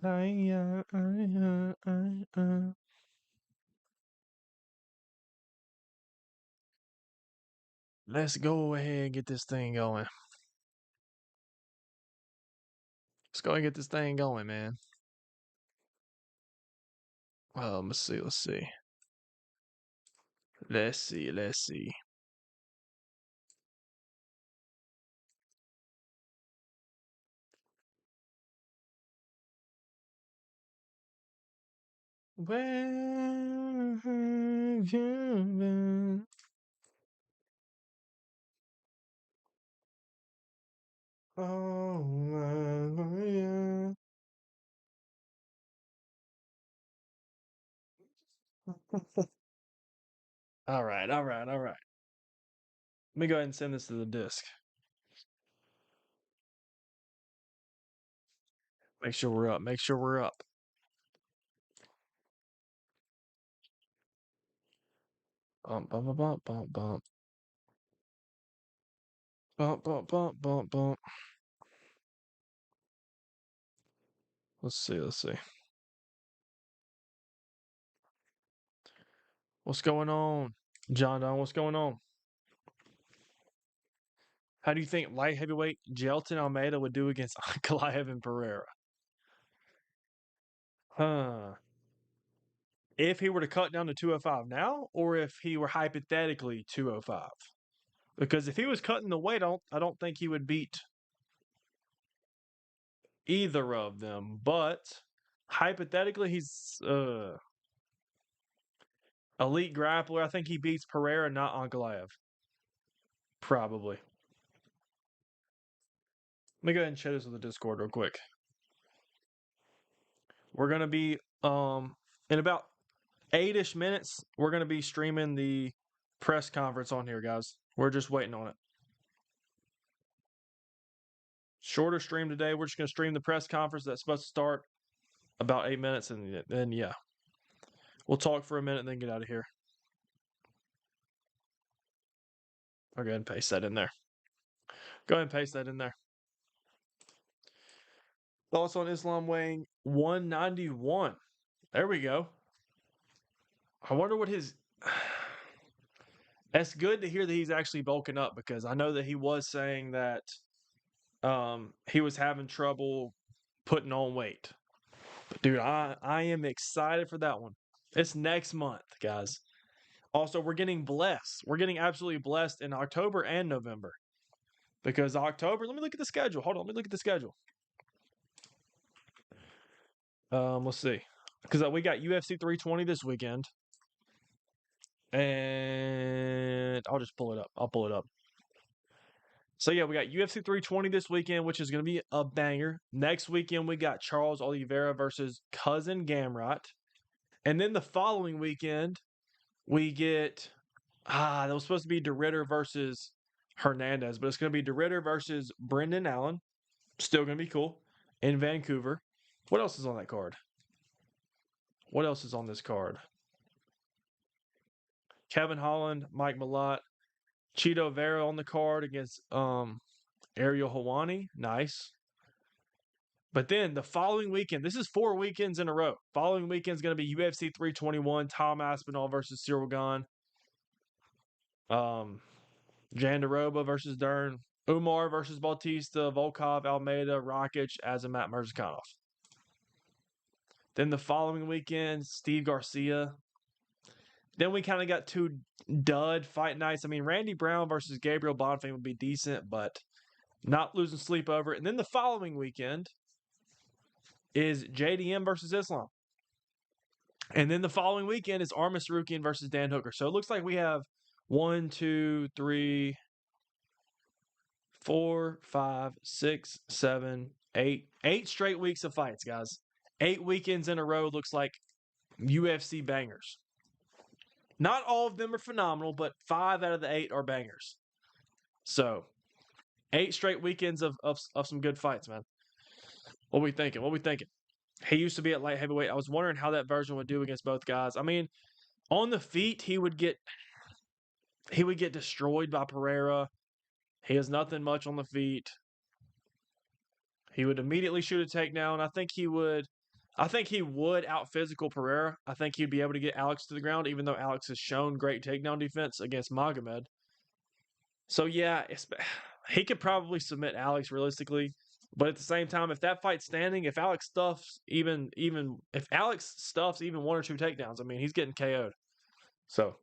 Let's go ahead and get this thing going. Let's go and get this thing going, man. Let's see. Let's see. Where have you been? Oh my. All right. Let me go ahead and send this to the disk. Make sure we're up. Make sure we're up. Bump, bump, bump, bump, bump. Bump, bump, bump, bump, bump. Let's see. What's going on? John Don, what's going on? How do you think light heavyweight Gelton Almeida would do against Ankalaev and Pereira? Huh. If he were to cut down to 205 now, or if he were hypothetically 205? Because if he was cutting the weight, I don't think he would beat either of them. But hypothetically, he's elite grappler. I think he beats Pereira, not Ankalaev. Probably. Let me go ahead and share this with the Discord real quick. We're gonna be in about 8-ish minutes. We're gonna be streaming the press conference on here, guys. We're just waiting on it. Shorter stream today. We're just gonna stream the press conference that's supposed to start about 8 minutes, and then yeah, we'll talk for a minute and then get out of here. I'll go ahead and paste that in there. Go ahead and paste that in there. Thoughts on Islam weighing 191. There we go. I wonder what his. It's good to hear that he's actually bulking up, because I know that he was saying that he was having trouble putting on weight. But dude, I am excited for that one. It's next month, guys. Also, we're getting blessed. We're getting absolutely blessed in October and November. Because October, let me look at the schedule. Hold on, let me look at the schedule. Let's see. Because we got UFC 320 this weekend. And I'll just pull it up. I'll pull it up. So yeah, we got UFC 320 this weekend, which is going to be a banger. Next weekend, we got Charles Oliveira versus Cousin Gamrot. And then the following weekend, we get that was supposed to be DeRitter versus Hernandez, but it's going to be DeRitter versus Brendan Allen. Still going to be cool in Vancouver. What else is on that card? What else is on this card? Kevin Holland, Mike Malott, Cheeto Vera on the card against Ariel Helwani. Nice. But then the following weekend, this is 4 weekends in a row. Following weekend is going to be UFC 321, Tom Aspinall versus Cyril Gahn. Jandaroba versus Dern. Umar versus Bautista, Volkov, Almeida, Rakic, Azamat, Mirzakhanov. Then the following weekend, Steve Garcia. Then we kind of got 2 dud fight nights. I mean, Randy Brown versus Gabriel Bonfim would be decent, but not losing sleep over it. And then the following weekend is JDM versus Islam. And then the following weekend is Armis Sarukian versus Dan Hooker. So it looks like we have 1, 2, 3, 4, 5, 6, 7, 8. 8 straight weeks of fights, guys. 8 weekends in a row looks like UFC bangers. Not all of them are phenomenal, but 5 out of the 8 are bangers. So, 8 straight weekends of some good fights, man. What we thinking? He used to be at light heavyweight. I was wondering how that version would do against both guys. I mean, on the feet, he would get destroyed by Pereira. He has nothing much on the feet. He would immediately shoot a takedown. I think he would I think he would out physical Pereira. I think he'd be able to get Alex to the ground, even though Alex has shown great takedown defense against Magomed. So yeah, he could probably submit Alex realistically, but at the same time, if that fight's standing, if Alex stuffs even if Alex stuffs even 1 or 2 takedowns, I mean he's getting KO'd. So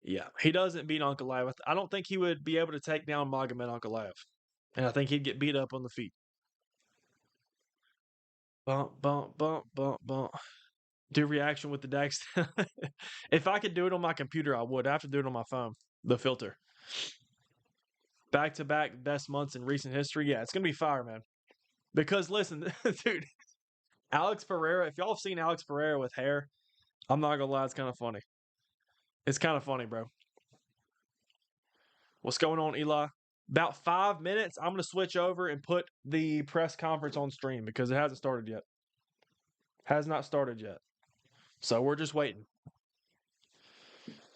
yeah, he doesn't beat Ankalaev. I don't think he would be able to take down Magomed Ankalaev, and I think he'd get beat up on the feet. Bump, bump, bump, bump, bump. Do reaction with the Dex. If I could do it on my computer, I would. I have to do it on my phone. The filter. Back to back best months in recent history. Yeah, it's gonna be fire, man. Because listen, dude, Alex Pereira. If y'all have seen Alex Pereira with hair, I'm not gonna lie, it's kind of funny. It's kind of funny, bro. What's going on, Eli? About 5 minutes, I'm gonna switch over and put the press conference on stream because it hasn't started yet. Has not started yet. So we're just waiting.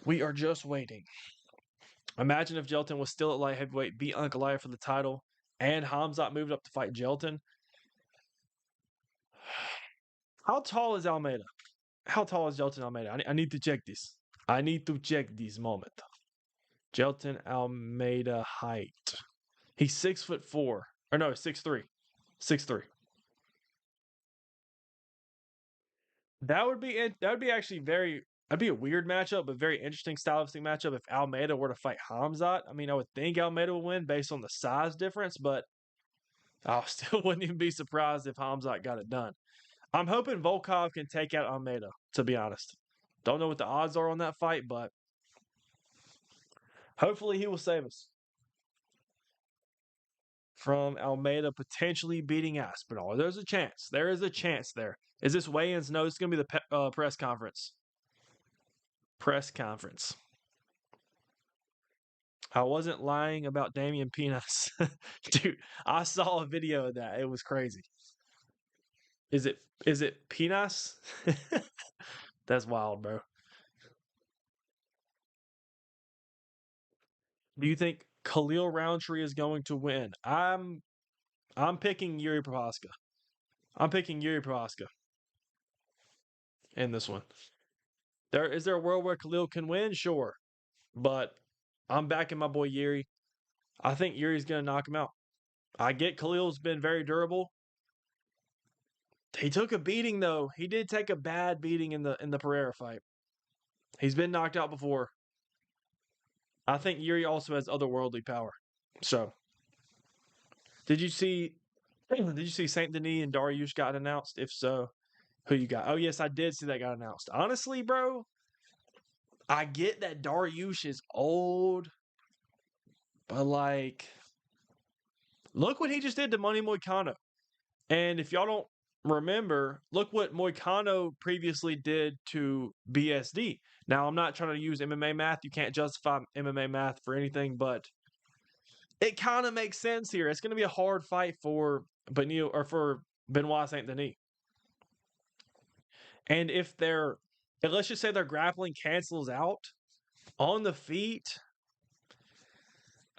We are just waiting. Imagine if Jelton was still at light heavyweight, beat Ankalaev for the title, and Hamzat moved up to fight Jelton. How tall is Almeida? How tall is Jelton Almeida? I need to check this. I need to check this moment. Jelton Almeida height. He's 6'4". Or no, 6'3". 6'3". That would be actually that'd be a weird matchup, but very interesting stylistic matchup if Almeida were to fight Hamzat. I mean, I would think Almeida would win based on the size difference, but I still wouldn't even be surprised if Hamzat got it done. I'm hoping Volkov can take out Almeida, to be honest. Don't know what the odds are on that fight, but hopefully he will save us from Almeida potentially beating Aspinall. There's a chance. There is a chance there. Is this weigh-ins? No, it's going to be the press conference. Press conference. I wasn't lying about Damian Pinas. Dude, I saw a video of that. It was crazy. Is it Pinas? That's wild, bro. Do you think Khalil Roundtree is going to win? I'm picking Yuri Prohaska. I'm picking Yuri Prohaska in this one. Is there a world where Khalil can win? Sure. But I'm backing my boy Yuri. I think Yuri's gonna knock him out. I get Khalil's been very durable. He took a beating though. He did take a bad beating in the Pereira fight. He's been knocked out before. I think Yuri also has otherworldly power. So, did you see? Did you see Saint Denis and Dariush got announced? If so, who you got? Oh yes, I did see that got announced. Honestly, bro, I get that Dariush is old, but like, look what he just did to Money Moicano. And if y'all don't remember, look what Moicano previously did to BSD. Now, I'm not trying to use MMA math. You can't justify MMA math for anything, but it kind of makes sense here. It's going to be a hard fight for Benoit Saint Denis. And if let's just say their grappling cancels out on the feet,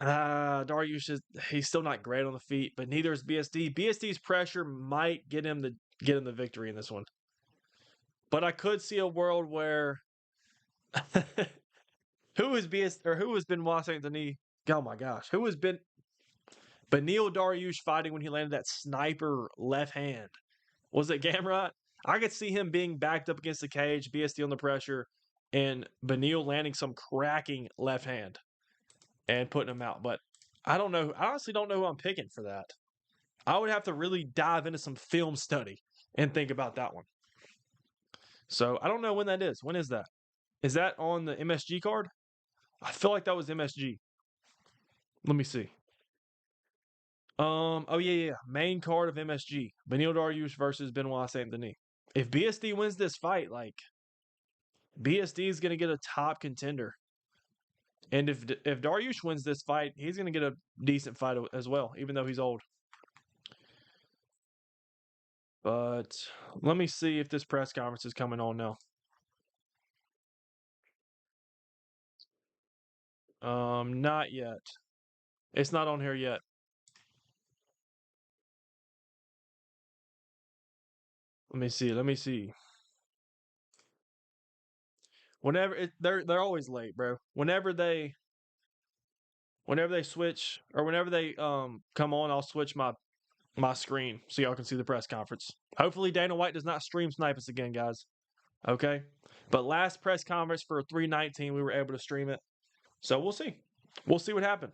Dariush he's still not great on the feet, but neither is BSD. BSD's pressure might get him the victory in this one. But I could see a world where who is Benoit Saint Denis? Oh my gosh, who has been Beneil Dariush fighting when he landed that sniper left hand? Was it Gamrot? I could see him being backed up against the cage, BSD on the pressure, and Beneil landing some cracking left hand and putting him out. But I don't know. I honestly don't know who I'm picking for that. I would have to really dive into some film study and think about that one. So I don't know when that is. When is that? Is that on the MSG card? I feel like that was MSG. Let me see. Oh yeah. Main card of MSG. Beneil Dariush versus Benoit Saint Denis. If BSD wins this fight, like BSD is gonna get a top contender. And if Dariush wins this fight, he's gonna get a decent fight as well, even though he's old. But let me see if this press conference is coming on now. Not yet. It's not on here yet. Let me see. Let me see. They're always late, bro. Whenever they switch or whenever they come on, I'll switch my screen so y'all can see the press conference. Hopefully Dana White does not stream snipe us again, guys. Okay? But last press conference for 319, we were able to stream it. So we'll see. We'll see what happens.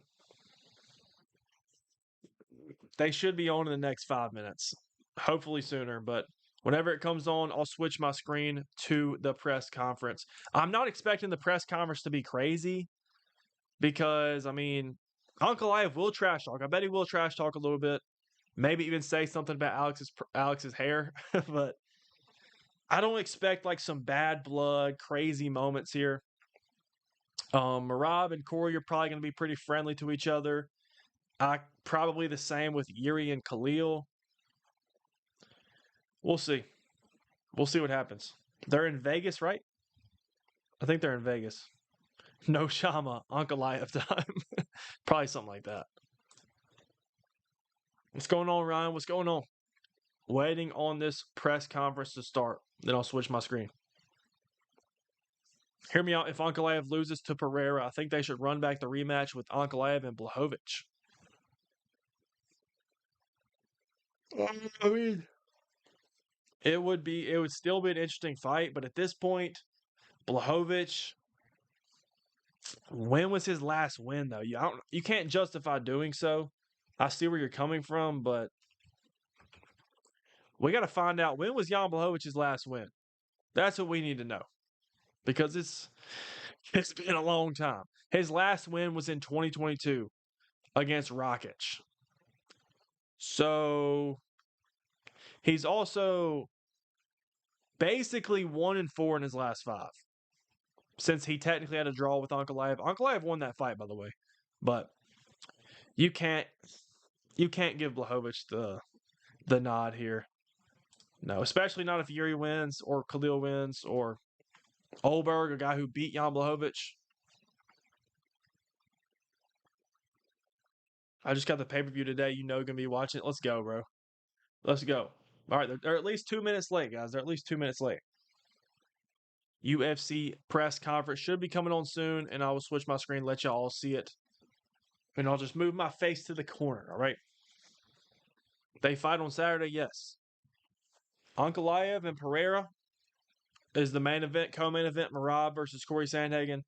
They should be on in the next 5 minutes. Hopefully sooner, but whenever it comes on, I'll switch my screen to the press conference. I'm not expecting the press conference to be crazy because, I mean, Ankalaev will trash talk. I bet he will trash talk a little bit. Maybe even say something about Alex's hair, but I don't expect like some bad blood, crazy moments here. Merab and Corey are probably going to be pretty friendly to each other. Probably the same with Yuri and Khalil. We'll see. We'll see what happens. They're in Vegas, right? I think they're in Vegas. No Shama, Ankalaev time. Probably something like that. What's going on, Ryan? What's going on? Waiting on this press conference to start. Then I'll switch my screen. Hear me out. If Ankalaev loses to Pereira, I think they should run back the rematch with Ankalaev and Blachowicz. I mean, it would still be an interesting fight, but at this point, Blachowicz, when was his last win though? You can't justify doing so. I see where you're coming from, but we got to find out when was Jan Blachowicz' last win. That's what we need to know because it's been a long time. His last win was in 2022 against Rakic. So he's also basically 1-4 in his last 5. Since he technically had a draw with Ankalaev. Ankalaev won that fight, by the way. But you can't give Blachowicz the nod here. No, especially not if Yuri wins or Khalil wins or Olberg, a guy who beat Jan Blachowicz. I just got the pay-per-view today. You know, gonna be watching it. Let's go, bro. Let's go. All right, they're at least 2 minutes late, guys. They're at least 2 minutes late. UFC press conference should be coming on soon, and I will switch my screen, let y'all all see it. And I'll just move my face to the corner, all right? They fight on Saturday, yes. Ankalaev and Pereira is the main event, co-main event, Merab versus Corey Sandhagen.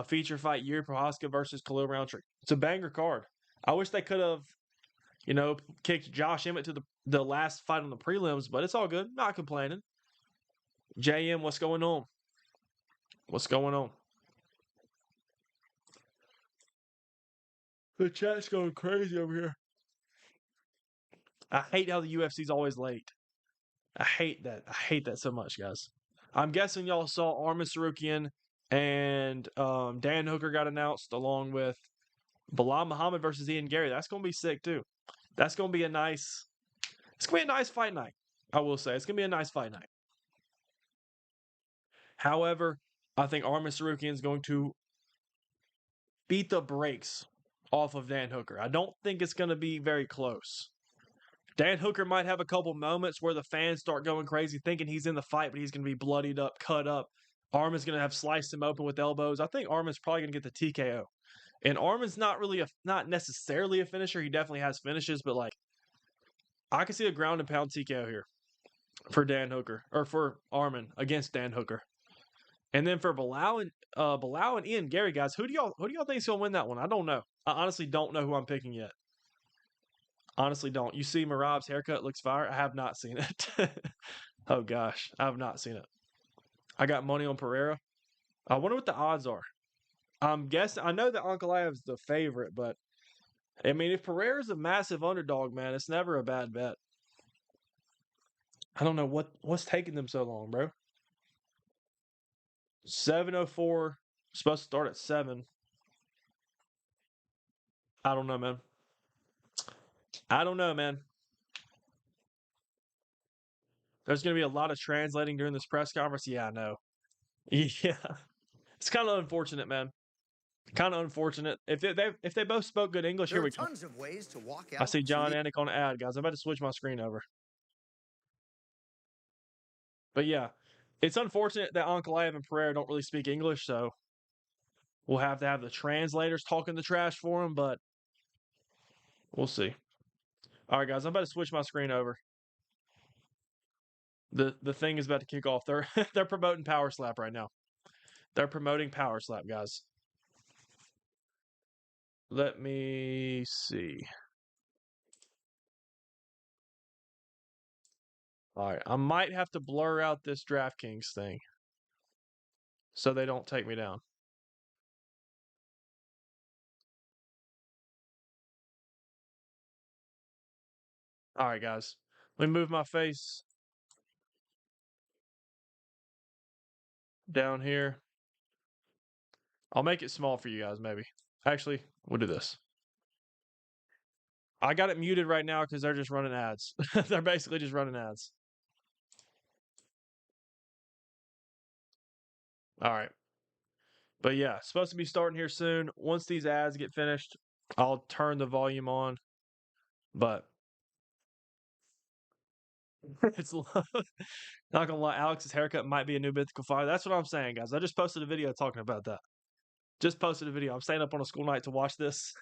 Feature fight, Yuri Prochazka versus Khalil Roundtree. It's a banger card. I wish they could have, kicked Josh Emmett to the last fight on the prelims, but it's all good. Not complaining. JM, what's going on? What's going on? The chat's going crazy over here. I hate how the UFC's always late. I hate that. I hate that so much, guys. I'm guessing y'all saw Arman Sarukian and Dan Hooker got announced along with Bilal Muhammad versus Ian Gary. That's going to be sick, too. It's going to be a nice fight night, I will say. It's going to be a nice fight night. However, I think Arman Sarukian is going to beat the brakes off of Dan Hooker. I don't think it's going to be very close. Dan Hooker might have a couple moments where the fans start going crazy thinking he's in the fight, but he's going to be bloodied up, cut up. Arman's going to have sliced him open with elbows. I think Arman's probably going to get the TKO. And Arman's not necessarily a finisher. He definitely has finishes, but I can see a ground and pound TKO here for Dan Hooker, or for Arman against Dan Hooker. And then for Bilal and Ian Gary, guys, who do y'all think is going to win that one? I don't know. I honestly don't know who I'm picking yet. Honestly don't. You see Merab's haircut looks fire? I have not seen it. Oh, gosh. I have not seen it. I got money on Pereira. I wonder what the odds are. I'm guessing. I know that Ankalaev's the favorite, but, I mean, if Pereira's a massive underdog, man, it's never a bad bet. I don't know what's taking them so long, bro. 7:04. Supposed to start at 7. I don't know, man. There's going to be a lot of translating during this press conference. Yeah, I know. Yeah. It's kind of unfortunate, man. Kind of unfortunate. If they both spoke good English, here we go. Tons of ways to walk out. I see John Anik on the ad, guys. I'm about to switch my screen over. But yeah, it's unfortunate that Ankalaev and Pereira don't really speak English, so we'll have to have the translators talking the trash for them, but we'll see. All right, guys, I'm about to switch my screen over. The thing is about to kick off. They're promoting Power Slap right now. They're promoting Power Slap, guys. Let me see. All right, I might have to blur out this DraftKings thing so they don't take me down. All right, guys. Let me move my face down here. I'll make it small for you guys, maybe. Actually, we'll do this. I got it muted right now because they're just running ads. They're basically just running ads. All right. But yeah, supposed to be starting here soon. Once these ads get finished, I'll turn the volume on. But it's not gonna lie, Alex's haircut might be a new mythical fire. That's what I'm saying, guys. I just posted a video talking about that. Just posted a video. I'm staying up on a school night to watch this.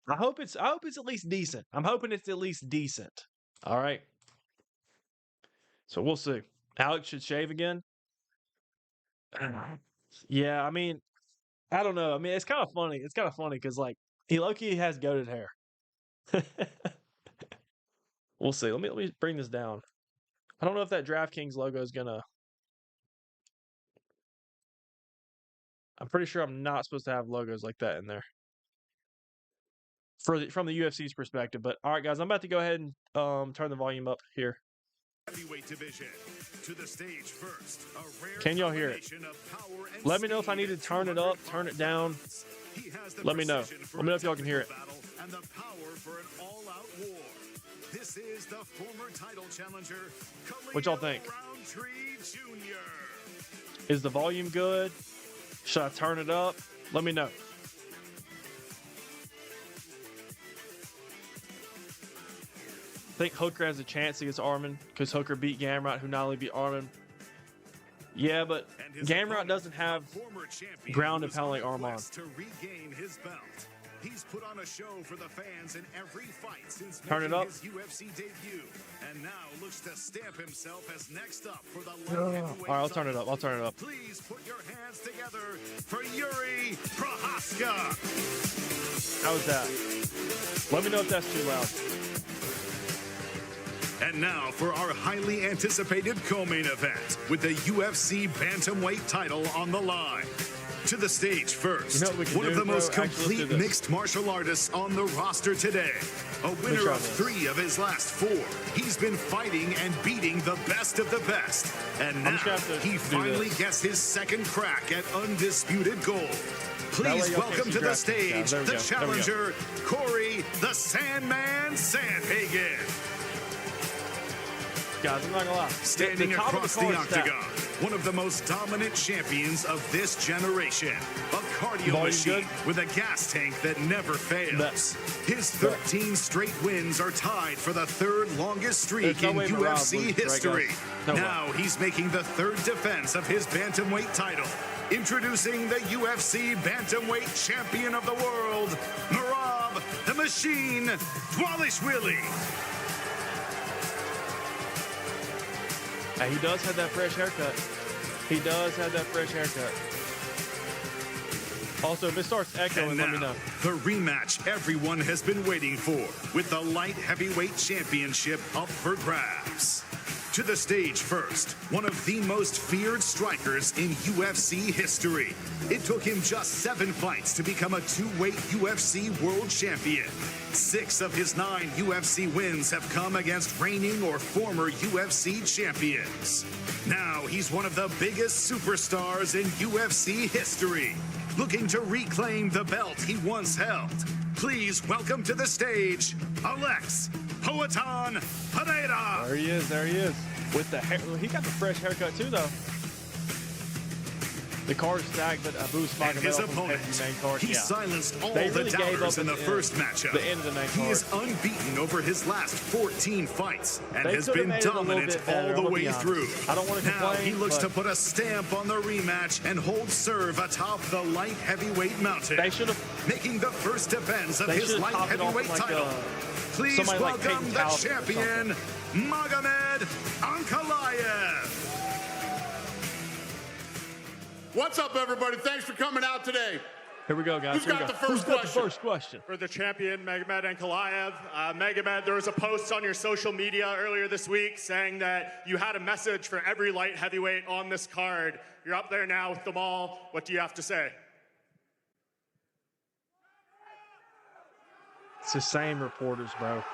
I hope it's at least decent. I'm hoping it's at least decent. All right. So we'll see. Alex should shave again. Yeah, I mean, I don't know. I mean, it's kind of funny. It's kind of funny because like he low-key has goated hair. We'll see. Let me bring this down. I don't know if that DraftKings logo is gonna. I'm pretty sure I'm not supposed to have logos like that in there from the UFC's perspective. But all right, guys, I'm about to go ahead and turn the volume up here. Heavyweight division. To the stage first. Can y'all hear it? Let me know if I need to turn it up, turn it down. Let me know. Let me know if y'all can hear it. And the power for an all-out war. This is the former title challenger. What y'all think? Jr. Is the volume good? Should I turn it up? Let me know. I think Hooker has a chance against Arman because Hooker beat Gamrot, who not only beat Arman. Yeah, but Gamrot doesn't have ground and pound like Arman. To regain his belt. He's put on a show for the fans in every fight since making his UFC debut, and now looks to stamp himself as next up for the light heavyweight. All right, I'll turn it up. I'll turn it up. Please put your hands together for Yuri Prohaska. How's that? Let me know if that's too loud. And now for our highly anticipated co-main event with the UFC Bantamweight title on the line. To the stage first, one of the most complete mixed martial artists on the roster today. A winner of 3 of his last 4. He's been fighting and beating the best of the best. And now he finally gets his second crack at undisputed gold. Please welcome to the stage the challenger, Corey the Sandman Sandhagen. Guys, I'm not gonna lie. Standing across the octagon, one of the most dominant champions of this generation. A cardio machine with a gas tank that never fails. His 13 straight wins are tied for the 3rd longest streak in UFC history. Now he's making the 3rd defense of his bantamweight title. Introducing the UFC Bantamweight Champion of the World, Merab the Machine Dvalishvili. He does have that fresh haircut. He does have that fresh haircut. Also, if it starts echoing, let me know. The rematch everyone has been waiting for, with the light heavyweight championship up for grabs. To the stage first, one of the most feared strikers in UFC history. It took him just 7 fights to become a 2-weight UFC world champion. 6 of his 9 UFC wins have come against reigning or former UFC champions. Now he's one of the biggest superstars in UFC history, looking to reclaim the belt he once held. Please welcome to the stage, Alex Poatan Pereira. There he is. With the hair. He got the fresh haircut too, though. The card's stacked, but Abus And his Magomed from opponent, the main card. he Yeah. silenced all They the really gave doubters up in the first matchup. the end of the main He card. is unbeaten over his last 14 fights and They has could have been made it a little dominant bit better, all I'm the gonna way be honest. through. I don't want to Now complain, he looks but to put a stamp on the rematch and hold serve atop the light heavyweight mountain, they should have. making the first defense of They his should've light topped it off heavyweight with, like, title. Please somebody like welcome Peyton the Talbot or champion, Magomed Ankalaev. What's up, everybody? Thanks for coming out today. Here we go, guys. Who's Here we got go. the first Who's got the question? first question? For the champion, Magomed Ankalaev. Magomed, there was a post on your social media earlier this week saying that you had a message for every light heavyweight on this card. You're up there now with them all. What do you have to say? It's the same reporters, bro.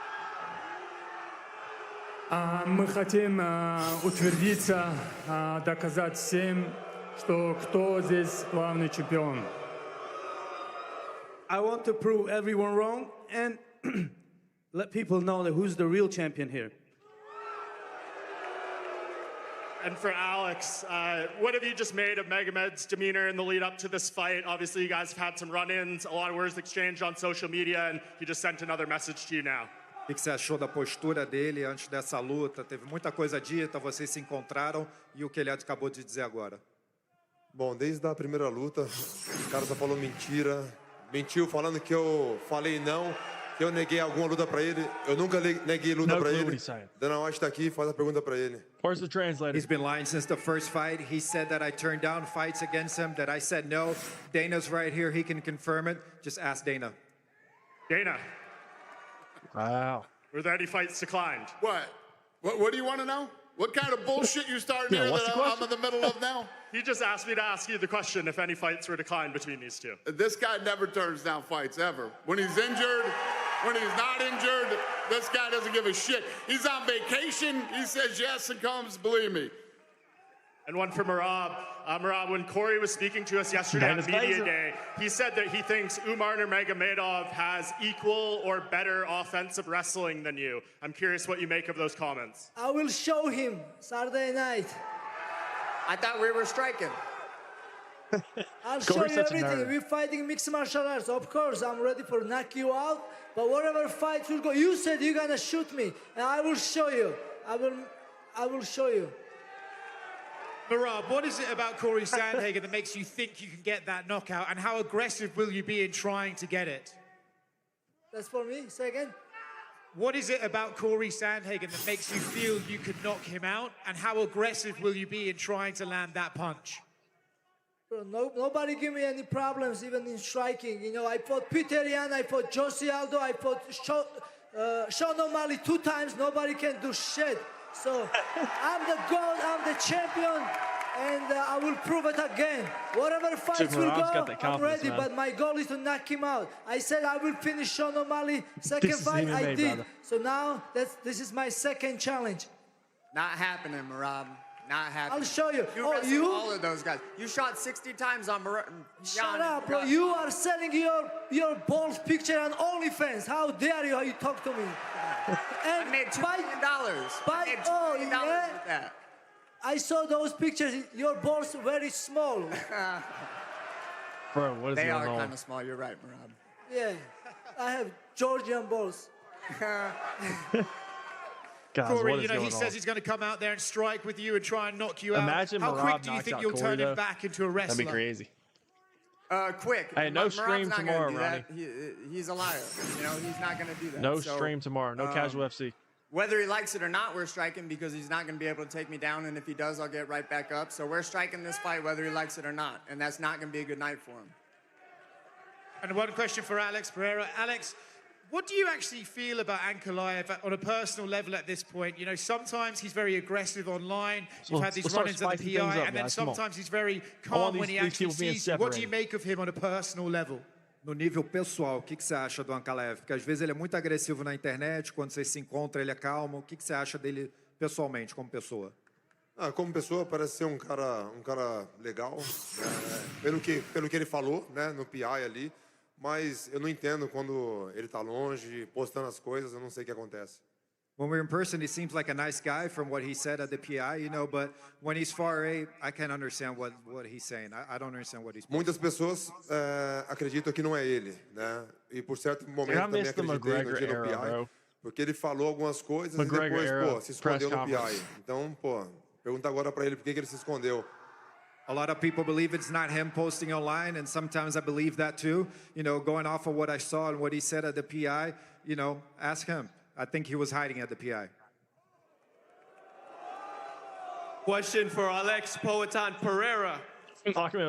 Мы хотим утвердиться, доказать всем, что кто здесь главный чемпион. I want to prove everyone wrong and let people know that who's the real champion here. And for Alex, what have you just made of Magomed's demeanor in the lead up to this fight? Obviously, you guys have had some run-ins, a lot of words exchanged on social media, and he just sent another message to you now. O que você achou da postura dele antes dessa luta? Teve muita coisa dita, vocês se encontraram e o que ele acabou de dizer agora? Bom, desde a primeira luta, o cara só falou mentira. Mentiu falando que eu falei não, que eu neguei alguma luta pra ele. Eu nunca neguei luta No pra clue ele. what he's saying. Dana White tá aqui, faz a pergunta pra ele. Where's the translator? He's been lying since the first fight. He said that I turned down fights against him, that I said no. Dana's right here, he can confirm it. Just ask Dana. Dana, Wow. were there any fights declined? What do you want to know? What kind of bullshit you starting Yeah, here what's that the I'm question? in the middle of now? He just asked me to ask you the question if any fights were declined between these two. This guy never turns down fights, ever. When he's injured, when he's not injured, this guy doesn't give a shit. He's on vacation, he says yes and comes, believe me. And one for Merab. Merab, when Corey was speaking to us yesterday on Dana's Media laser. Day, he said that he thinks Umar Nurmagomedov has equal or better offensive wrestling than you. I'm curious what you make of those comments. I will show him Saturday night. I thought we were striking. I'll show Corey's you such a everything. nerd. We're fighting mixed martial arts. Of course, I'm ready for knock you out. But whatever fight will go, you said you're gonna shoot me, and I will show you. I will show you. Merab, what is it about Corey Sandhagen that makes you think you can get that knockout, and how aggressive will you be in trying to get it? That's for me. Say again. What is it about Corey Sandhagen that makes you feel you could knock him out, and how aggressive will you be in trying to land that punch? Bro, nobody give me any problems, even in striking. You know, I fought Peter Yan, I fought Josie Aldo, I fought Sean O'Malley 2 times. Nobody can do shit. So I'm the GOAT, I'm the champion, and I will prove it again. Whatever fights will Merab's got go, that I'm confidence, ready, man. but my goal is to knock him out. I said I will finish Sean O'Malley second This is fight, I MMA, did. brother. So now this is my second challenge. Not happening, Merab. Not happening. I'll show you. You Oh, wrestled you? all of those guys. You shot 60 times on Shut up, bro. You are selling your balls picture on OnlyFans. How dare you? How you talk to me? I made $2 million. I made $2 million with that. I saw those pictures. Your balls are very small. Bro, what is They going are on? kind of small. You're right, Merab. Yeah, I have Georgian balls. Guys, Corey, what is you know, going he on? says he's going to come out there and strike with you and try and knock you Imagine out. How Merab quick do you knocks think out you'll Corey, turn him though. back into a wrestler? That'd be crazy. Quick. Hey, no Merab's stream not gonna tomorrow, do Ronnie. that. He's a liar. You know, he's not going to do that. No So, stream tomorrow. No casual FC. Whether he likes it or not, we're striking because he's not going to be able to take me down. And if he does, I'll get right back up. So we're striking this fight whether he likes it or not. And that's not going to be a good night for him. And one question for Alex Pereira. Alex, what do you actually feel about Ankalaev on a personal level at this point? You know, sometimes he's very aggressive online. You've had these Let's start run-ins on the spicing PI, things up, and then guys. Come on. sometimes he's very I want calm when these he actually people being sees you. What do you separated. make of him on a personal level? No nível pessoal, o que você acha do Ankalaev? Porque às vezes ele é muito agressivo na internet, quando você se encontra ele é calmo. O que você acha dele pessoalmente, como pessoa? Ah, como pessoa, parece ser um cara legal, né? Pelo que ele falou, né, no PI ali. Mas eu não entendo quando ele tá longe, postando as coisas, eu não sei o que acontece. When we're in person, he seems like a nice guy from what he said at the PI, you know, but when he's far away, I can't understand what he's saying. I don't understand what he's saying. Muitas pessoas acreditam que não é ele, né? E por certo momento também acreditei no dia no PI, porque ele falou algumas coisas e depois, pô, se escondeu no PI. Então, pô, pergunta agora para ele por que ele se escondeu. A lot of people believe it's not him posting online, and sometimes I believe that too. You know, going off of what I saw and what he said at the PI, you know, ask him. I think he was hiding at the PI. Question for Alex Poatan Pereira.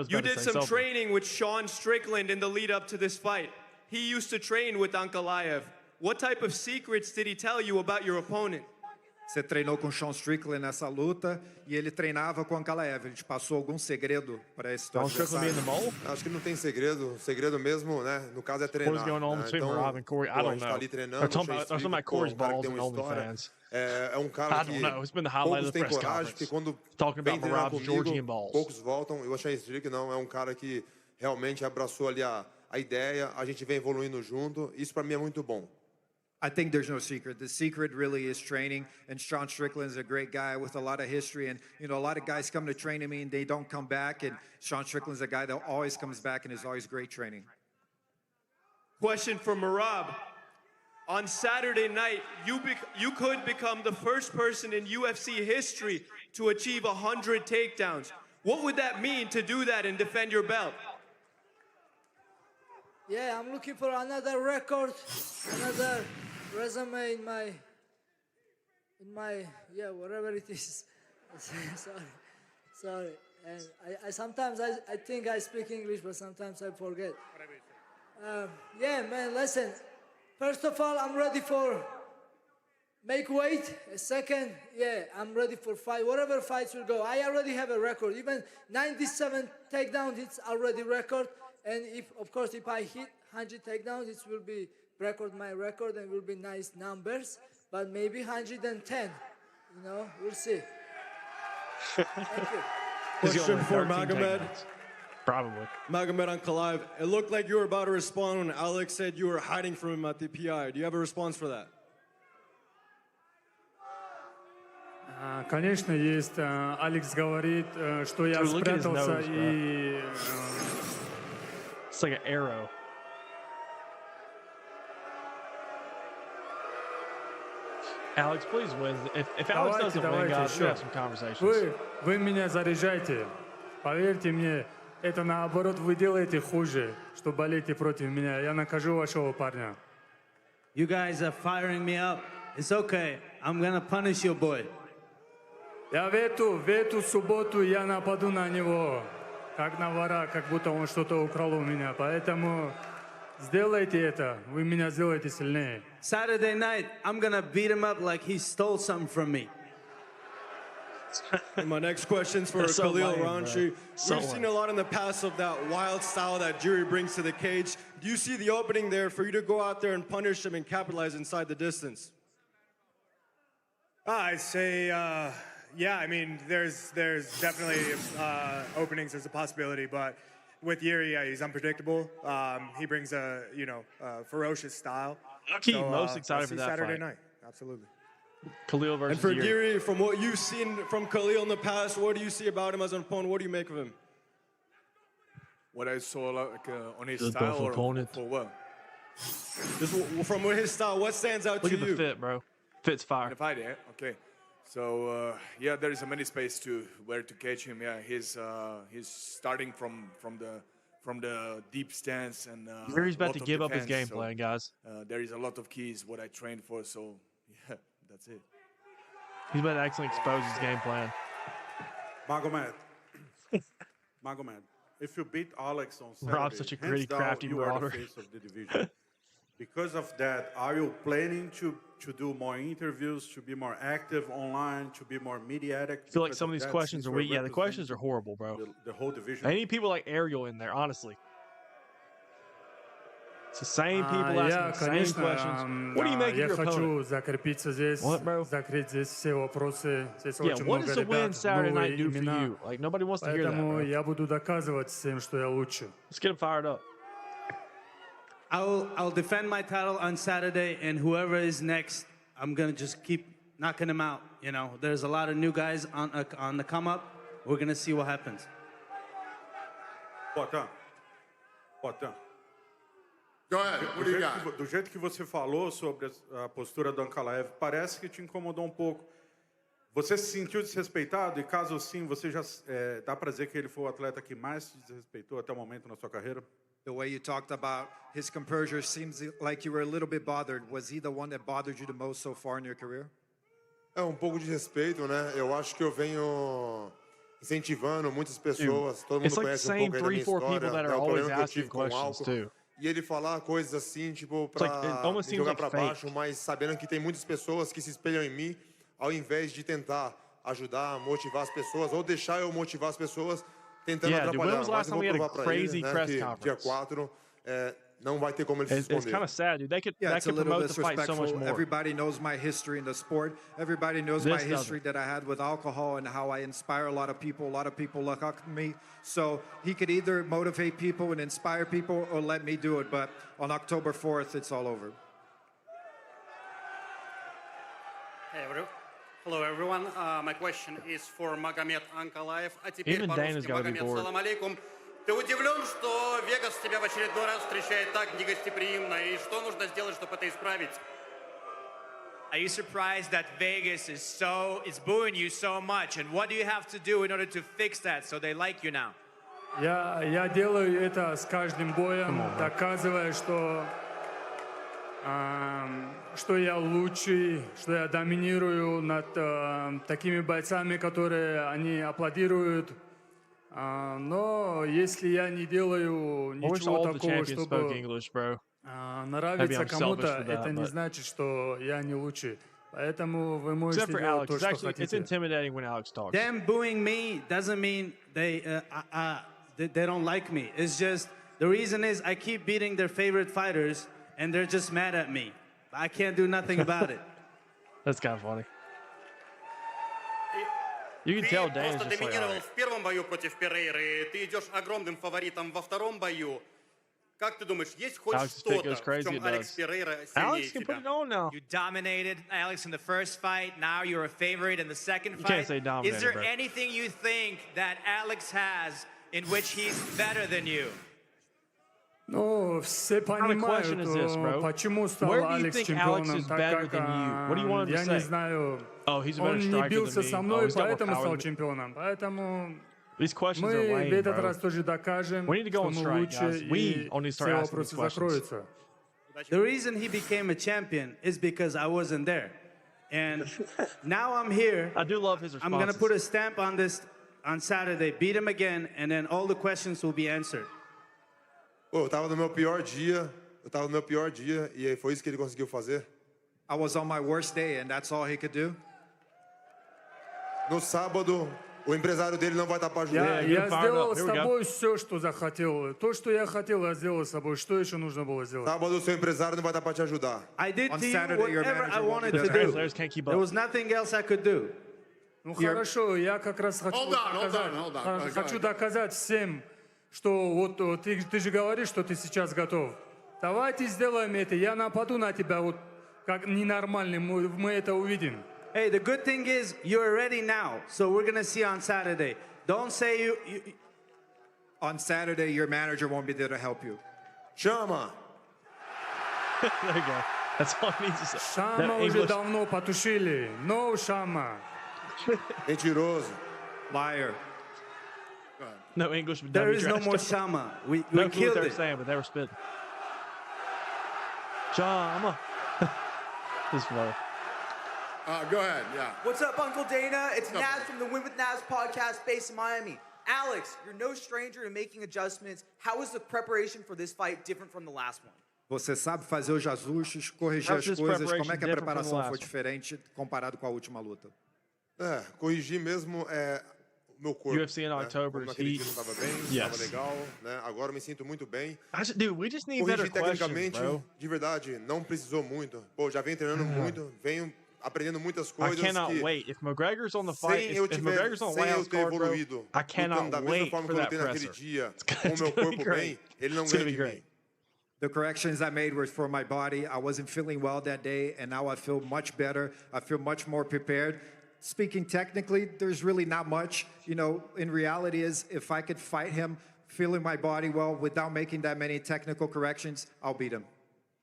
You did some training with Sean Strickland in the lead up to this fight. He used to train with Ankalaev. What type of secrets did he tell you about your opponent? Você treinou com Sean Strickland nessa luta e ele treinava com Ankalaev. Ele te passou algum segredo para esse teu adversário? Acho que não tem segredo. O segredo mesmo, né? No caso é treinar. Então, a gente tá ali treinando. Tem uma história. É um cara que poucos têm coragem, porque quando vem treinar comigo, poucos voltam. Eu achei que não. É um cara que realmente abraçou ali a ideia. A gente vem evoluindo junto. Isso para mim é muito bom. I think there's no secret. The secret really is training, and Sean Strickland is a great guy with a lot of history, and you know, a lot of guys come to train me and they don't come back, and Sean Strickland's a guy that always comes back and is always great training. Question for Merab. On Saturday night, you could become the first person in UFC history to achieve 100 takedowns. What would that mean to do that and defend your belt? Yeah, I'm looking for another record, another resume in my whatever it is. sorry. And I sometimes I think I speak English, but sometimes I forget. Yeah, man, listen. First of all, I'm ready for make weight. Second, yeah, I'm ready for fight. Whatever fights will go. I already have a record. Even 97 takedowns, it's already record. And of course, if I hit 100 takedowns, it will be my record, and will be nice numbers. But maybe 110, you know, we'll see. Thank you. Question for Magomed. Probably. Magomed Ankalaev. It looked like you were about to respond when Alex said you were hiding from him at the PI. Do you have a response for that? Конечно, есть. Алекс говорит, что я спрятался и... It's like an arrow. Alex, please win. If Alex doesn't win, guys, we have some conversations. Вы меня заряжаете. Поверьте мне, это наоборот вы делаете хуже, что болеете против меня. Я накажу вашего парня. You guys are firing me up. It's okay. I'm gonna punish your boy. Я в эту субботу я нападу на него. Как на вора, как будто он что-то украл у меня. Поэтому сделайте это, вы меня сделаете сильнее. Saturday night, I'm gonna beat him up like he stole something from me. And my next question's for Khalil Rountree. We've seen a lot in the past of that wild style that Jury brings to the cage. Do you see the opening there for you to go out there and punish him and capitalize inside the distance? I'd say, yeah, I mean, there's definitely openings, there's a possibility, but with Yuri, yeah, he's unpredictable. He brings a, ferocious style. I'm most excited for that Saturday fight. night, absolutely. Khalil versus And for Yuri. Yuri, from what you've seen from Khalil in the past, what do you see about him as an opponent? What do you make of him? What I saw like, on his style or for what? Just from his style, what stands out to you? Look at the fit, bro. Fit's fire. The fight, yeah? Okay. So, yeah, there is many space to where to catch him. Yeah, he's starting from the deep stance and Yuri's about to give up his game plan, guys. There is a lot of keys what I trained for, so yeah, that's it. He's about to actually expose his game plan. Magomed, if you beat Alex on Saturday, Rob's such a gritty, hands down, crafty you are marauder. the face of the division. Because of that, are you planning to do more interviews, to be more active online, to be more mediatic? I feel like some of these questions are weak. Yeah, the questions are horrible, bro. The whole division. I need people like Ariel in there, honestly. It's the same people asking the same questions. What do you make of your opponent? Я хочу закрепиться здесь, закрыть здесь все вопросы. Здесь Yeah, очень what много does the win ребят, Saturday night новые do for имена. you? Like, nobody wants to hear that, Поэтому bro. я буду доказывать всем, что я лучше. Let's get him fired up. I'll defend my title on Saturday, and whoever is next, I'm going to just keep knocking him out. You know, there's a lot of new guys on the come up. We're going to see what happens. Potan. Go ahead. What do you got? Do jeito que você falou sobre a postura do Ankalaev, parece que te incomodou um pouco. Você se sentiu desrespeitado? E caso sim, você já dá para dizer que ele foi o atleta que mais te desrespeitou até o momento na sua carreira? The way you talked about his composure seems like you were a little bit bothered. Was he the one that bothered you the most so far in your career? É um pouco de respeito, né? Eu acho que eu venho incentivando muitas pessoas. Todo mundo conhece um pouco aí da minha história, né? O problema que eu tive com o álcool. E ele falar coisas assim, tipo, pra me jogar pra baixo, mas sabendo que tem muitas pessoas que se espelham em mim, ao invés de tentar ajudar, motivar as pessoas, ou deixar eu motivar as pessoas, tentando atrapalhar. Mas eu vou provar pra ele, né, que dia 4 não vai ter como ele se esconder. It's kind of sad, dude. That could promote the fight so much more. Everybody knows my history in the sport. Everybody knows my history that I had with alcohol and how I inspire a lot of people. A lot of people look up to me. So he could either motivate people and inspire people or let me do it. But on October 4th, it's all over. Hey, hello, everyone. My question is for Magomed Ankalaev. Even Dana's got to be bored. Салам алейкум. Ты удивлен, что Вегас тебя в очередной раз встречает так негостеприимно, и что нужно сделать, чтобы это исправить? Are you surprised that Vegas is booing you so much? And what do you have to do in order to fix that so they like you now? Я делаю это с каждым боем, доказывая, что я лучший, что я доминирую над такими бойцами, которые они аплодируют. Но если я не делаю ничего такого, чтобы нравиться кому-то, это не значит, что я не лучший. Поэтому вы можете делать то, что хотите. It's intimidating when Alex talks. Them booing me doesn't mean they don't like me. It's just the reason is I keep beating their favorite fighters, and they're just mad at me. I can't do nothing about it. That's kind of funny. You can tell Dana's just like, доминировал в первом бою против Перейры, ты идешь огромным фаворитом во втором бою. Как ты думаешь, есть хоть что-то, в чем Алекс Перейра сильнее тебя? You dominated Alex in the first fight. Now you're a favorite in the second fight. You can't say dominated, Is there anything you think that Alex has in which he's better than you? Ну, все понимают, почему стал Алекс чемпионом, так как я не знаю, он не бился со мной, поэтому стал чемпионом. Поэтому мы в этот раз тоже докажем, что мы лучше, и все вопросы закроются. The reason he became a champion is because I wasn't there. And now I'm here. I do love his responses. I'm going to put a stamp on this on Saturday, beat him again, and then all the questions will be answered. Pô, eu tava no meu pior dia, e foi isso que ele conseguiu fazer. I was on my worst day, and that's all he could do. No sábado, o empresário dele não vai estar para ajudar. Я сделал с тобой все, что захотел. То, что я хотел, я сделал с собой. Что еще нужно было сделать? Sábado, o seu empresário não vai estar para te ajudar. I did to you whatever I wanted to do. There was nothing else I could do. Ну хорошо, я как раз хочу доказать всем, что вот ты же говоришь, что ты сейчас готов. Давайте сделаем это. Я нападу на тебя вот как ненормальный. Мы это увидим. Hey, the good thing is you're ready now, so we're gonna see on Saturday. Don't say you. On Saturday, your manager won't be there to help you. Chama. There you go. That's all he needs to say. Шама уже давно потушили. No Шама. Mentiroso. Liar. No English. There is no more Shama. We no killed what it. They're saying, but they were spitting. Shama. This is funny. Go ahead, yeah. What's up, Uncle Dana? It's Naz from the Win with Naz podcast based in Miami. Alex, you're no stranger to making adjustments. How is the preparation for this fight different from the last one? Você sabe fazer os ajustes, corrigir as coisas. Como é que a preparação foi diferente comparado com a última luta? Corrigir mesmo o meu corpo. UFC in October. Naquele dia não estava bem, estava legal, né? Agora eu me sinto muito bem. Dude, we just need better tecnicamente, bro. De verdade, não precisou muito. Pô, já venho treinando muito, venho aprendendo muitas coisas. I cannot wait. If McGregor's on the fight, if McGregor's on the White House card, bro, I cannot wait for that presser. Dia, com o meu corpo bem, ele não ganha de mim. The corrections I made were for my body. I wasn't feeling well that day, and now I feel much better. I feel much more prepared. Speaking technically, there's really not much. You know, in reality is if I could fight him, feeling my body well without making that many technical corrections, I'll beat him.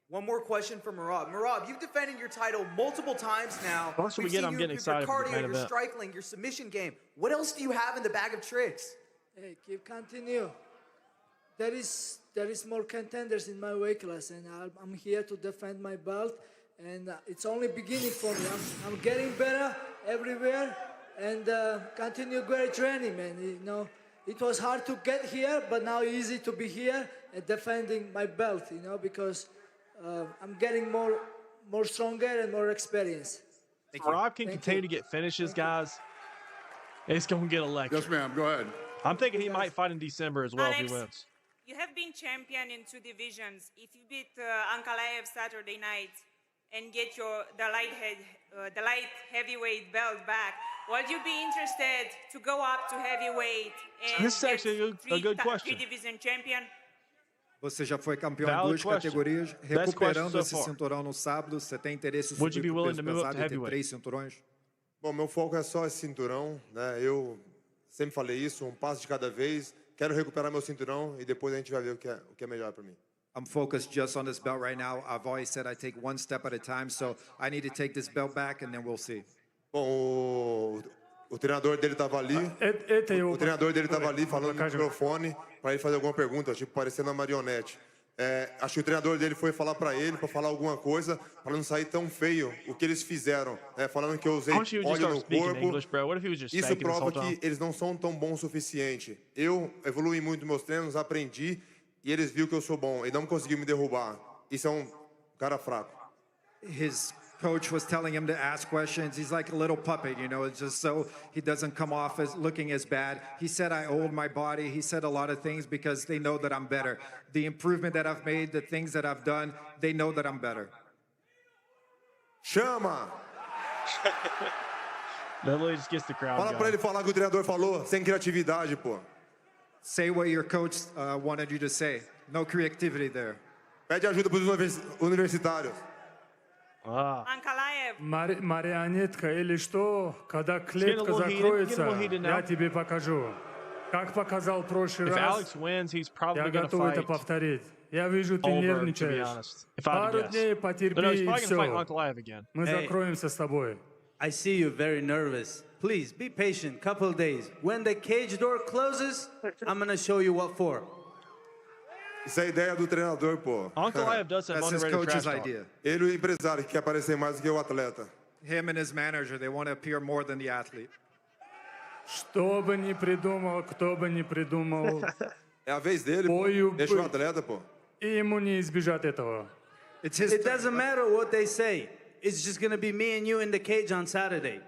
One more question for Merab. Merab, you've defended your title multiple times now. Once we get, I'm getting excited your for the main cardio, your event. striking, your submission game. What else do you have in the bag of tricks? Hey, keep continue. There is more contenders in my weight class, and I'm here to defend my belt. And it's only beginning for me. I'm getting better everywhere, and continue great training, man. You know, it was hard to get here, but now easy to be here and defending my belt. You know, because I'm getting more stronger and more experience. Rob can continue to get finishes, guys. It's going to get electric. Yes, ma'am. Go ahead. I'm thinking he might fight in December as well if he wins. You have been champion in 2 divisions. If you beat Ankalaev Saturday night and get the light heavyweight belt back, would you be interested to go up to heavyweight and this is actually a good question. 3-division champion? Você já foi campeão em 2 categorias, recuperando esse cinturão no sábado. Você tem interesse em subir para o peso pesado e ter 3 cinturões? Bom, meu foco é só esse cinturão, né? Eu sempre falei isso, um passo de cada vez. Quero recuperar meu cinturão e depois a gente vai ver o que é melhor para mim. I'm focused just on this belt right now. I've always said I take one step at a time, so I need to take this belt back and then we'll see. Bom, o treinador dele estava ali. O treinador dele estava ali falando no microfone para ele fazer alguma pergunta, tipo parecendo uma marionete. Acho que o treinador dele foi falar para ele, para falar alguma coisa, para não sair tão feio o que eles fizeram, falando que eu usei óleo no corpo. Isso prova que eles não são tão bons o suficiente. Eu evoluí muito meus treinos, aprendi e eles viram que eu sou bom e não conseguiu me derrubar. Isso é um cara fraco. His coach was telling him to ask questions. He's like a little puppet, you know, it's just so he doesn't come off as looking as bad. He said I old my body. He said a lot of things because they know that I'm better. The improvement that I've made, the things that I've done, they know that I'm better. Chama! Literally just gets the crowd Fala para ele falar o que o treinador falou, sem criatividade, pô. Say what your coach wanted you to say. No creativity there. Pede ajuda para os universitários. Ankalaev. Марионетка или что, когда клетка закроется, я тебе покажу. Как показал в прошлый раз, я готов это повторить. Я вижу, ты нервничаешь. Пару дней потерпи и все. Мы закроемся с тобой. I see you very nervous. Please, be patient. Couple days. When the cage door closes, I'm going to show you what for. Isso é a ideia do treinador, pô. Ankalaev does have motivated trash talk. Ele e o empresário que quer aparecer mais do que o atleta. Him and his manager, they want to appear more than the athlete. Что бы ни придумал, кто бы ни придумал. É a vez dele, pô. Deixa o atleta, pô. И ему не избежать этого. It doesn't matter what they say. It's just going to be me and you in the cage on Saturday.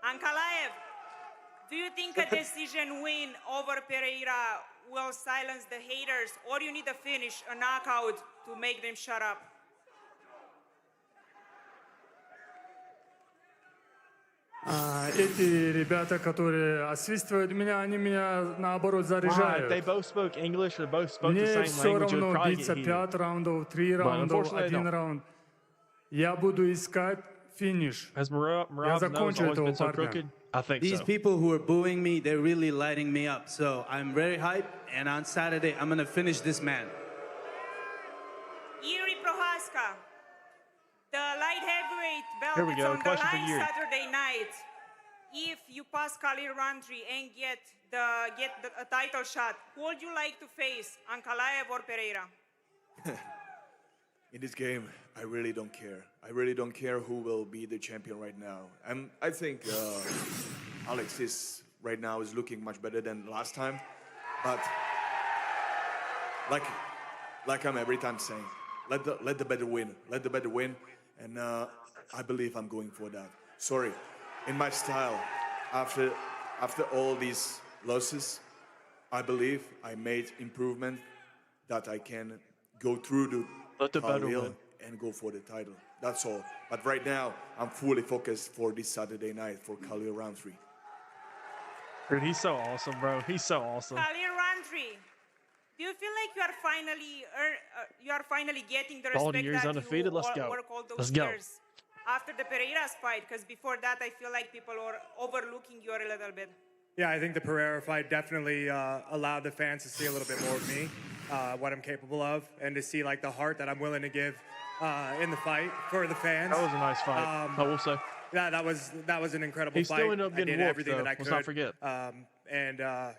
Ankalaev, do you think a decision win over Pereira will silence the haters, or you need a finish, a knockout, to make them shut up? Эти ребята, которые освистывают меня, они меня наоборот заряжают. They both spoke English or both spoke the Мне same все language. равно биться 5 раундов, 3 раундов, 1 раунд. Я буду искать финиш. Я закончу этого парня. I think These people who are booing me, they're really lighting me up. So I'm very hyped, and on Saturday, I'm going to finish this man. Yuri Prohaska, the light heavyweight belt Here we is go. on the Question for line Yuri. Saturday night. If you pass Khalil Rountree and get a title shot, who would you like to face, Ankalaev or Pereira? In this game, I really don't care. I really don't care who will be the champion right now. I think Alex is right now is looking much better than last time, but like I'm every time saying, let the better win. Let the better win, and I believe I'm going for that. Sorry, in my style, after all these losses, I believe I made improvement that I can go through the Khalil and go for the title. That's all. But right now, I'm fully focused for this Saturday night for Khalil Rountree. Dude, he's so awesome, bro. He's so awesome. Khalil Rountree, Do you feel like you are finally getting the respect years that undefeated. you Let's go. work all those Let's go. years after the Pereira's fight? Because before that, I feel like people were overlooking you a little bit. Yeah, I think the Pereira fight definitely allowed the fans to see a little bit more of me, what I'm capable of, and to see like the heart that I'm willing to give in the fight for the fans. That was a nice fight, I will say. Yeah, that was an incredible He fight. still ended up getting I did whooped, everything though. that I could. Let's not forget.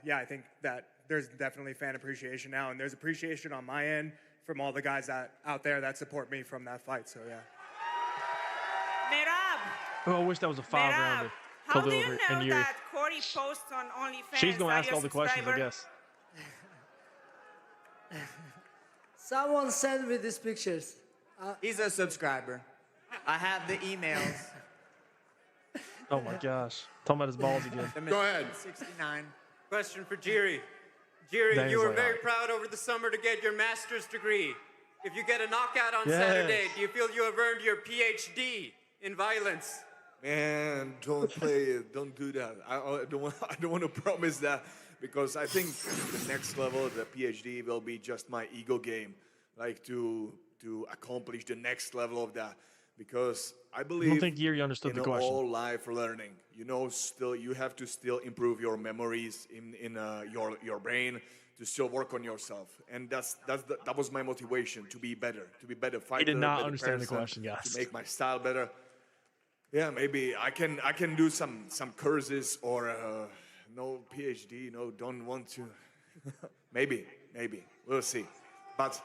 Yeah, I think that there's definitely fan appreciation now, and there's appreciation on my end from all the guys out there that support me from that fight. So yeah. Merab. Oh, I wish that was a 5-rounder. How do you know that Corey posts on OnlyFans? She's going to ask all the questions, I guess. Someone send me these pictures. He's a subscriber. I have the emails. Oh my gosh. Talking about his balls again. Go ahead. 69. Question for Jiri. Jiri, Danny's you were like, very proud over the summer to get your master's degree. If you get a knockout on Yes. Saturday, do you feel you have earned your PhD in violence? Man, don't play it. Don't do that. I don't want to promise that, because I think the next level, the PhD, will be just my ego game, like to accomplish the next level of that. Because I believe I don't think Yuri understood the question. all life learning. You know, still you have to still improve your memories in your brain, to still work on yourself, and that was my motivation, to be better fighter. He did not better understand the person, question, guys. To make my style better. Yeah, maybe I can do some courses or no PhD. No, don't want to. maybe we'll see. But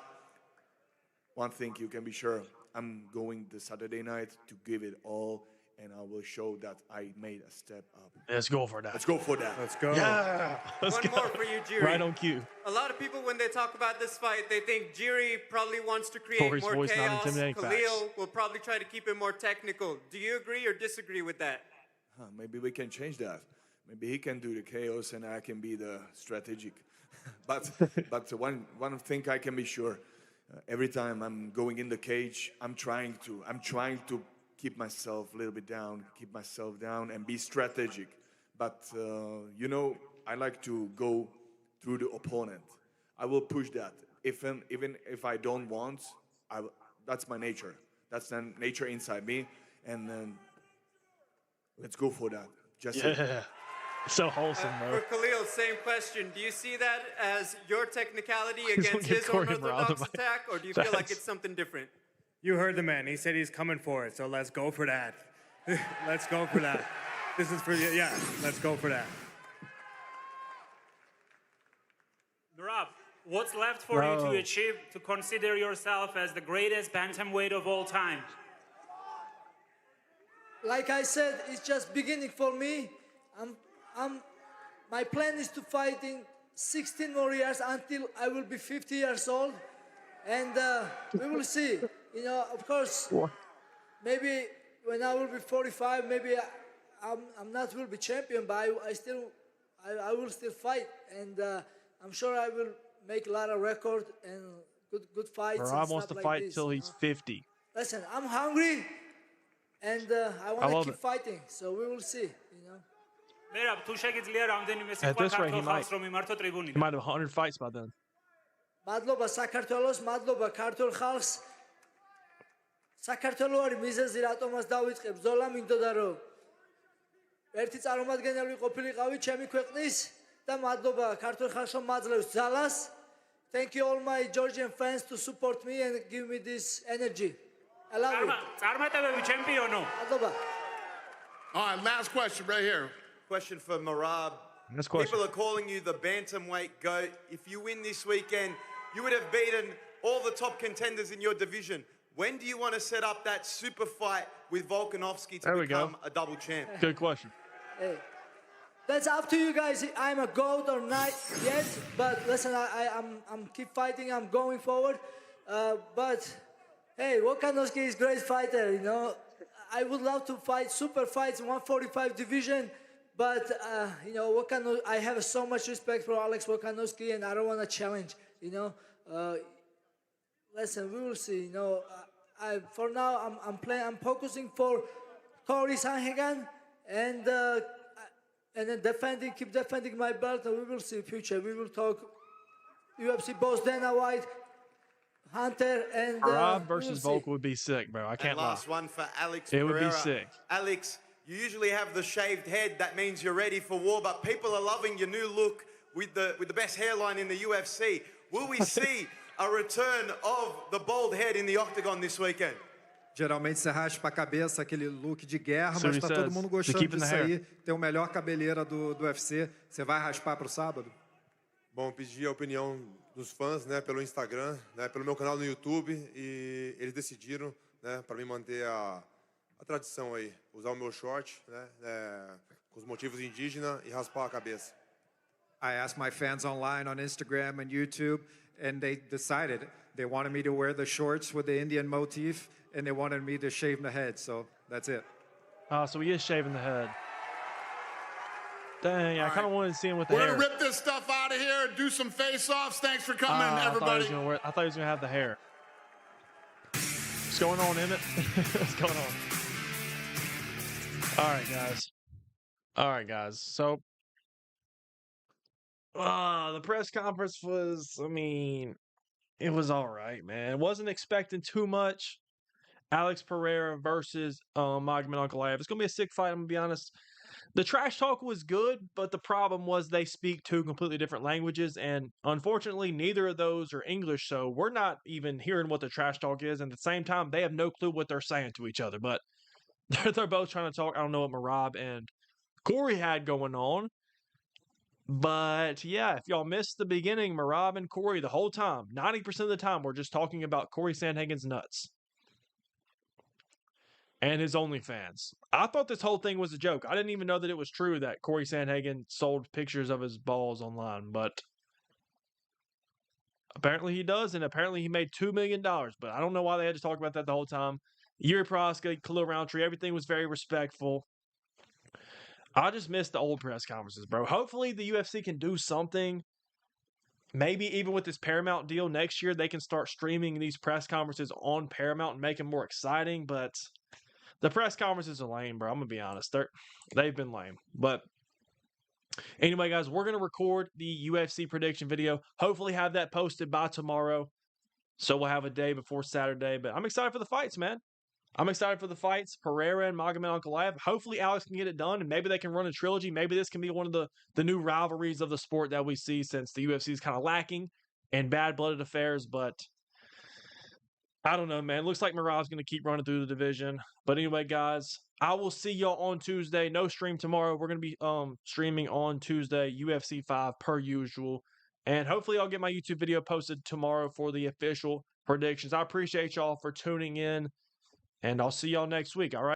one thing you can be sure, I'm going the Saturday night to give it all, and I will show that I made a step up. Let's go for that. Let's go for that. Let's go. Yeah. One more for you, Jiri. Right on cue. A lot of people, when they talk about this fight, they think Jiri probably wants to create Corey's more voice not chaos. intimidating Khalil facts. will probably try to keep it more technical. Do you agree or disagree with that? Maybe we can change that. Maybe he can do the chaos and I can be the strategic. but one thing I can be sure, every time I'm going in the cage, I'm trying to keep myself a little bit down, and be strategic. But you know, I like to go through the opponent. I will push that. Even if I don't want, that's my nature. That's the nature inside me, and let's go for that. Just yeah. So wholesome, bro. For Khalil, same question. Do you see that as your technicality He's against gonna get his Corey unorthodox Brown. attack, or do you feel like it's something different? You heard the man. He said he's coming for it. So let's go for that. Let's go for that. This is for you. Yeah, let's go for that. Rob, what's left for you to achieve to consider yourself as the greatest bantamweight of all time? Like I said, it's just beginning for me. My plan is to fight in 16 more years until I will be 50 years old, and we will see. You know, of course, maybe when I will be 45, maybe I'm not will be champion, but I will still fight, and I'm sure I will make a lot of record and good fights. Rob wants to fight till he's 50. Listen, I'm hungry, and I want to keep fighting. So we will see. You know. At this rate, he might have 100 fights by then. Madloba საქართველოს, madloba ქართულ ხალხს. საქართველო არის მიზეზი, რატომაც დავიწყებ ბრძოლა, მინდოდა რომ ერთი წარმომადგენელი ყოფილიყავი ჩემი ქვეყნის და მადლობა ქართულ ხალხს რომ მაძლევს ძალას. Thank you all my Georgian fans to support me and give me this energy. I love it. წარმატებები ჩემპიონო. მადლობა. All right, last question right here. Question for Merab. People are calling you the bantamweight GOAT. If you win this weekend, you would have beaten all the top contenders in your division. When do you want to set up that super fight with Volkanovski to become a double champ? Good question. Hey, that's up to you guys. I'm a GOAT or not yet, but listen, I'm keep fighting. I'm going forward. But hey, Volkanovski is a great fighter. You know, I would love to fight super fights in 145 division. But, you know, I have so much respect for Alex Volkanovski, and I don't want to challenge, you know. Listen, we will see, you know. For now, I'm focusing for Corey Sanhagan, and then keep defending my belt, and we will see future. We will talk UFC boss Dana White, Hunter, and Rob versus UFC. Volk would be sick, bro. I can't lie. Last one for Alex It Pereira. would be sick. Alex, you usually have the shaved head. That means you're ready for war, but people are loving your new look with the best hairline in the UFC. Will we see a return of the bald head in the octagon this weekend? Geralmente você raspa a cabeça, aquele look de guerra, mas tá todo mundo gostando disso aí. Tem o melhor cabeleira do UFC. Você vai raspar pro sábado? Bom, pedi a opinião dos fãs, né, pelo Instagram, né, pelo meu canal no YouTube, e eles decidiram, né, para mim manter a tradição aí, usar o meu short, né, com os motivos indígenas e raspar a cabeça. I asked my fans online on Instagram and YouTube, and they decided they wanted me to wear the shorts with the Indian motif, and they wanted me to shave the head, so that's it. So he is shaving the head. Dang, I kind of wanted to see him with the hair. We're going to rip this stuff out of here and do some face-offs. Thanks for coming, everybody. I thought he was going to have the hair. What's going on, Emmett? What's going on? All right, guys. So, the press conference was, I mean, it was all right, man. Wasn't expecting too much. Alex Pereira versus Magomed Ankalaev. It's going to be a sick fight, I'm going to be honest. The trash talk was good, but the problem was they speak two completely different languages, and unfortunately, neither of those are English, so we're not even hearing what the trash talk is, and at the same time, they have no clue what they're saying to each other, but they're both trying to talk. I don't know what Merab and Corey had going on, but yeah, if y'all missed the beginning, Merab and Corey the whole time, 90% of the time, we're just talking about Corey Sandhagen's nuts. And his OnlyFans. I thought this whole thing was a joke. I didn't even know that it was true that Corey Sandhagen sold pictures of his balls online, but apparently he does, and apparently he made $2 million, but I don't know why they had to talk about that the whole time. Yuri Prohaska, Khalil Roundtree, everything was very respectful. I just missed the old press conferences, bro. Hopefully the UFC can do something. Maybe even with this Paramount deal next year, they can start streaming these press conferences on Paramount and make them more exciting, but the press conferences are lame, bro. I'm going to be honest. They've been lame. But anyway, guys, we're going to record the UFC prediction video. Hopefully have that posted by tomorrow. So we'll have a day before Saturday. But I'm excited for the fights, man. I'm excited for the fights. Pereira and Magomed Ankalaev. Hopefully Alex can get it done, and maybe they can run a trilogy. Maybe this can be one of the new rivalries of the sport that we see, since the UFC is kind of lacking in bad-blooded affairs. But I don't know, man. Looks like Merab's going to keep running through the division. But anyway, guys, I will see y'all on Tuesday. No stream tomorrow. We're going to be streaming on Tuesday, UFC 5 per usual. And hopefully I'll get my YouTube video posted tomorrow for the official predictions. I appreciate y'all for tuning in, and I'll see y'all next week, all right?